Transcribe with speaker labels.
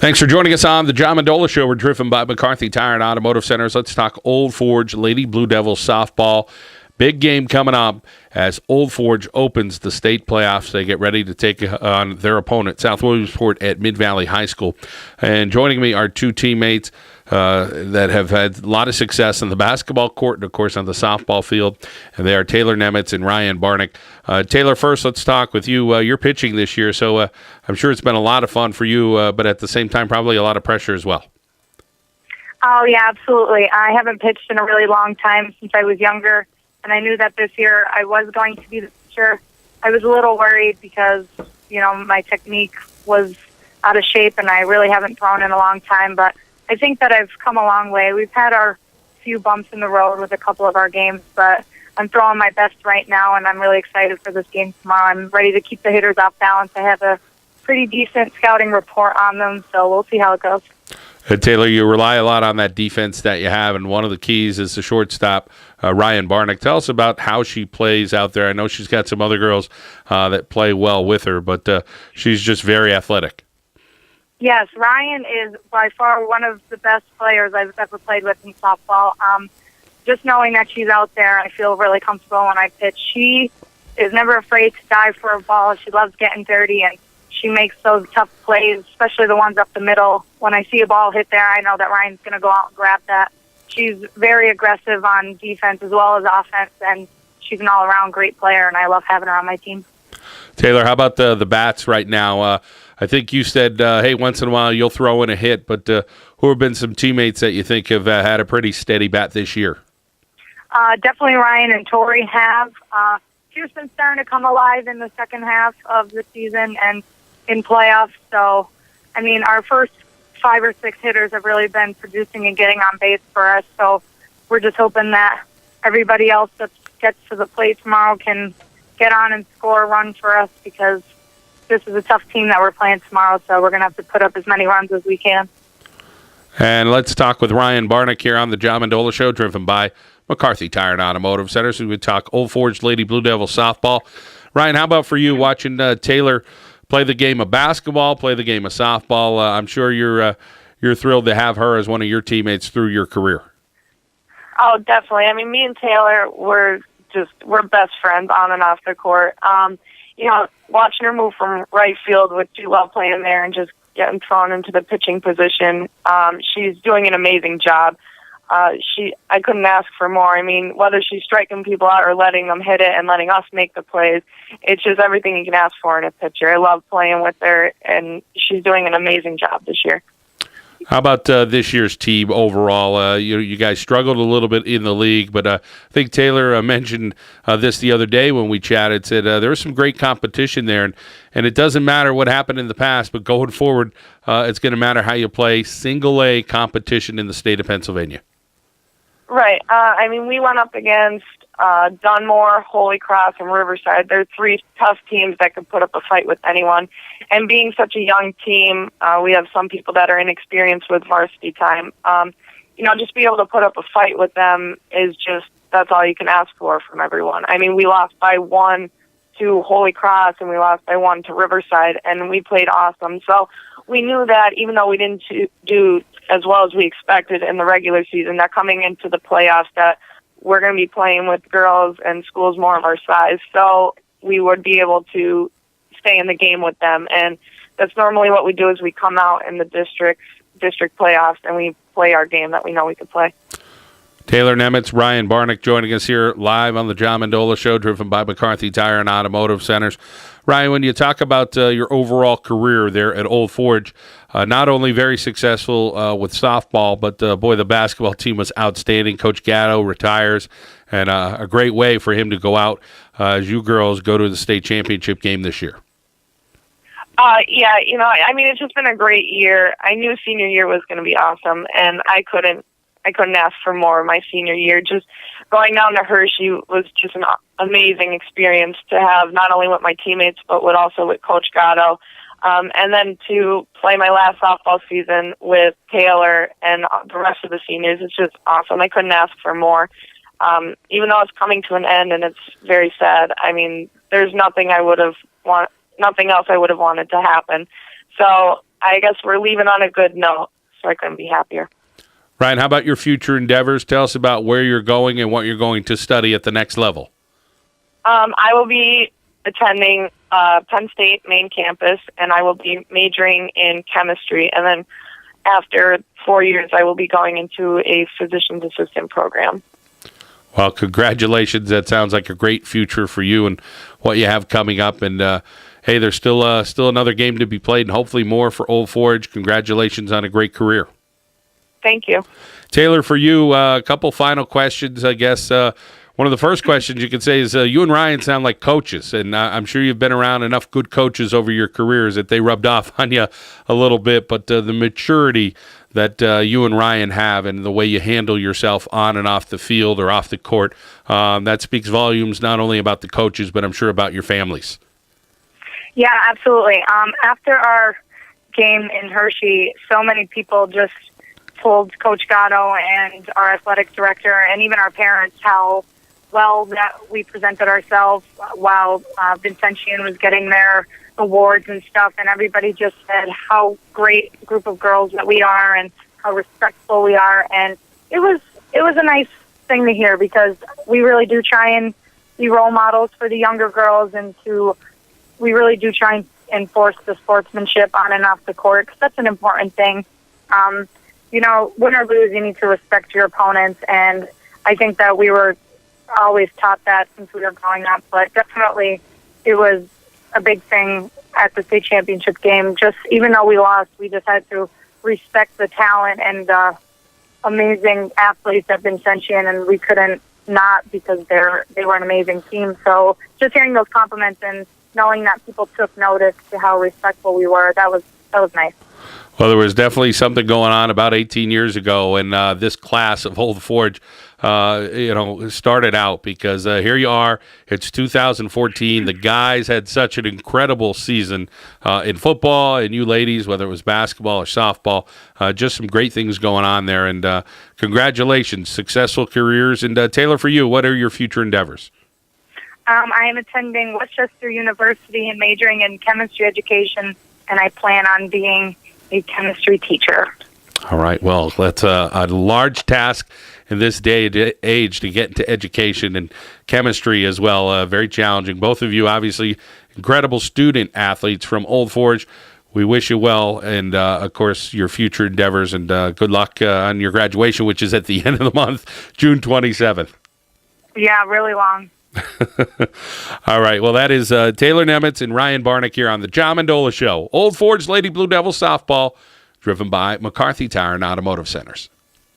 Speaker 1: Thanks for joining us on the John Mendola Show. We're driven by McCarthy Tire and Automotive Centers. Let's talk Old Forge Lady Blue Devils softball. Big game coming up as Old Forge opens the state playoffs. They get ready to take on their opponent, South Williamsport at Mid-Valley High School. And joining me are two teammates that have had a lot of success in the basketball court and, of course, on the softball field. And they are Taylor Nemetz and Rhyan Barnic. Taylor, first, let's talk with you. You're pitching this year, so I'm sure it's been a lot of fun for you, but at the same time, probably a lot of pressure as well.
Speaker 2: Oh, yeah, absolutely. I haven't pitched in a really long time since I was younger, and I knew that this year I was going to be the pitcher. I was a little worried because, my technique was out of shape, and I really haven't thrown in a long time, but I think that I've come a long way. We've had our few bumps in the road with a couple of our games, but I'm throwing my best right now, and I'm really excited for this game tomorrow. I'm ready to keep the hitters off balance. I have a pretty decent scouting report on them, so we'll see how it goes.
Speaker 1: Taylor, you rely a lot on that defense that you have, and one of the keys is the shortstop, Ryan Barnic. Tell us about how she plays out there. I know she's got some other girls that play well with her, but she's just very athletic.
Speaker 2: Yes, Ryan is by far one of the best players I've ever played with in softball. Just knowing that she's out there, I feel really comfortable when I pitch. She is never afraid to dive for a ball. She loves getting dirty, and she makes those tough plays, especially the ones up the middle. When I see a ball hit there, I know that Ryan's going to go out and grab that. She's very aggressive on defense as well as offense, and she's an all-around great player, and I love having her on my team.
Speaker 1: Taylor, how about the bats right now? I think you said, hey, once in a while you'll throw in a hit, but who have been some teammates that you think have had a pretty steady bat this year?
Speaker 2: Definitely Ryan and Tori have. She's been starting to come alive in the second half of the season and in playoffs. So, our first 5 or 6 hitters have really been producing and getting on base for us. So we're just hoping that everybody else that gets to the plate tomorrow can get on and score a run for us, because this is a tough team that we're playing tomorrow, so we're going to have to put up as many runs as we can.
Speaker 1: And let's talk with Ryan Barnic here on the John Mendola Show, driven by McCarthy Tire and Automotive Centers. We would talk Old Forge Lady Blue Devil softball. Ryan, how about for you watching Taylor play the game of basketball, play the game of softball? I'm sure you're thrilled to have her as one of your teammates through your career.
Speaker 3: Oh, definitely. Me and Taylor, we're best friends on and off the court. Watching her move from right field, which she loved playing there, and just getting thrown into the pitching position, she's doing an amazing job. I couldn't ask for more. Whether she's striking people out or letting them hit it and letting us make the plays, it's just everything you can ask for in a pitcher. I love playing with her, and she's doing an amazing job this year.
Speaker 1: How about this year's team overall? You guys struggled a little bit in the league, but I think Taylor mentioned this the other day when we chatted, said there was some great competition there, and it doesn't matter what happened in the past, but going forward, it's going to matter how you play single-A competition in the state of Pennsylvania.
Speaker 3: Right. We went up against Dunmore, Holy Cross, and Riverside. They're 3 tough teams that could put up a fight with anyone. And being such a young team, we have some people that are inexperienced with varsity time. Just be able to put up a fight with them that's all you can ask for from everyone. We lost by 1 to Holy Cross, and we lost by 1 to Riverside, and we played awesome. So we knew that even though we didn't do as well as we expected in the regular season, that coming into the playoffs, that we're going to be playing with girls and schools more of our size, so we would be able to stay in the game with them. And that's normally what we do, is we come out in the district playoffs and we play our game that we know we can play.
Speaker 1: Taylor Nemetz, Ryan Barnic joining us here live on the John Mendola Show, driven by McCarthy Tire and Automotive Centers. Ryan, when you talk about your overall career there at Old Forge, not only very successful with softball, but boy, the basketball team was outstanding. Coach Gatto retires, and a great way for him to go out as you girls go to the state championship game this year.
Speaker 3: It's just been a great year. I knew senior year was going to be awesome, and I couldn't ask for more my senior year. Just going down to Hershey was just an amazing experience to have, not only with my teammates, but also with Coach Gatto. And then to play my last softball season with Taylor and the rest of the seniors, it's just awesome. I couldn't ask for more. Even though it's coming to an end and it's very sad, there's nothing else I would have wanted to happen. So I guess we're leaving on a good note, so I couldn't be happier.
Speaker 1: Ryan, how about your future endeavors? Tell us about where you're going and what you're going to study at the next level.
Speaker 3: I will be attending Penn State main campus, and I will be majoring in chemistry. And then after 4 years, I will be going into a physician's assistant program.
Speaker 1: Well, congratulations. That sounds like a great future for you and what you have coming up. And, hey, there's still another game to be played and hopefully more for Old Forge. Congratulations on a great career.
Speaker 3: Thank you.
Speaker 1: Taylor, for you, a couple final questions, I guess. One of the first questions you could say is you and Ryan sound like coaches, and I'm sure you've been around enough good coaches over your careers that they rubbed off on you a little bit, but the maturity that you and Ryan have and the way you handle yourself on and off the field or off the court, that speaks volumes not only about the coaches, but I'm sure about your families.
Speaker 2: Yeah, absolutely. After our game in Hershey, so many people just told Coach Gatto and our athletic director and even our parents how well that we presented ourselves while Vincentian was getting their awards and stuff, and everybody just said how great a group of girls that we are and how respectful we are, and it was a nice thing to hear because we really do try and be role models for the younger girls, and we really do try and enforce the sportsmanship on and off the court, because that's an important thing. Win or lose, you need to respect your opponents, and I think that we were always taught that since we were growing up, but definitely it was a big thing at the state championship game. Just even though we lost, we just had to respect the talent and amazing athletes at Vincentian, and we couldn't not because they were an amazing team. So just hearing those compliments and knowing that people took notice to how respectful we were, that was nice.
Speaker 1: Well, there was definitely something going on about 18 years ago, and this class of Old Forge, started out because here you are. It's 2014. The guys had such an incredible season in football, and you ladies, whether it was basketball or softball, just some great things going on there. And congratulations, successful careers. And Taylor, for you, what are your future endeavors?
Speaker 2: I am attending Westchester University and majoring in chemistry education, and I plan on being a chemistry teacher.
Speaker 1: All right. Well, that's a large task in this day and age to get into education and chemistry as well. Very challenging. Both of you, obviously, incredible student athletes from Old Forge. We wish you well and, of course, your future endeavors. And good luck on your graduation, which is at the end of the month, June 27th.
Speaker 2: Yeah, really long.
Speaker 1: All right. Well, that is Taylor Nemetz and Rhyan Barnic here on the John Mendola Show. Old Forge Lady Blue Devils softball, driven by McCarthy Tire and Automotive Centers.